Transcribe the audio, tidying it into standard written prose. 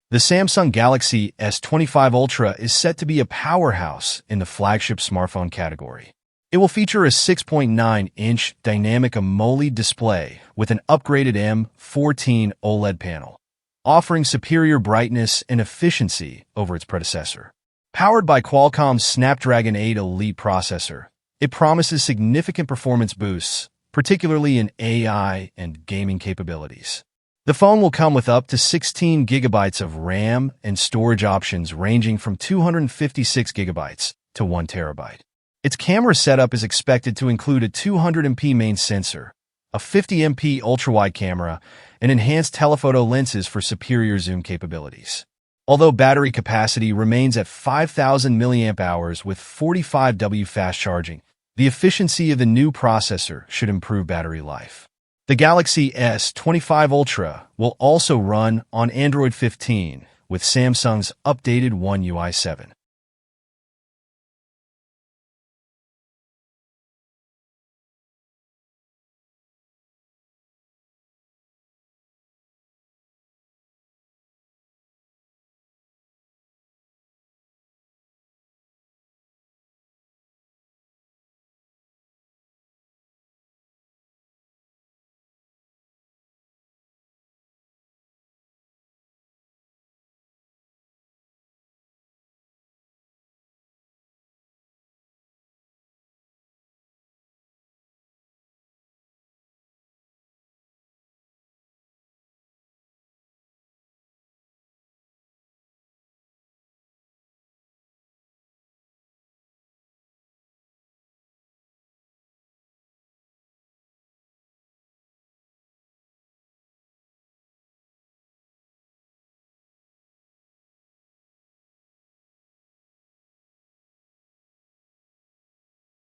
The Samsung Galaxy S25 Ultra is set to be a powerhouse in the flagship smartphone category. It will feature a 6.9-inch dynamic AMOLED display with an upgraded M14 OLED panel, offering superior brightness and efficiency over its predecessor. Powered by Qualcomm's Snapdragon 8 Elite processor, it promises significant performance boosts, particularly in AI and gaming capabilities. The phone will come with up to 16 gigabytes of RAM and storage options ranging from 256 gigabytes to 1 terabyte. Its camera setup is expected to include a 200MP main sensor, a 50MP ultra-wide camera, and enhanced telephoto lenses for superior zoom capabilities. Although battery capacity remains at 5,000 mAh with 45W fast charging, the efficiency of the new processor should improve battery life. The Galaxy S25 Ultra will also run on Android 15 with Samsung's updated One UI 7.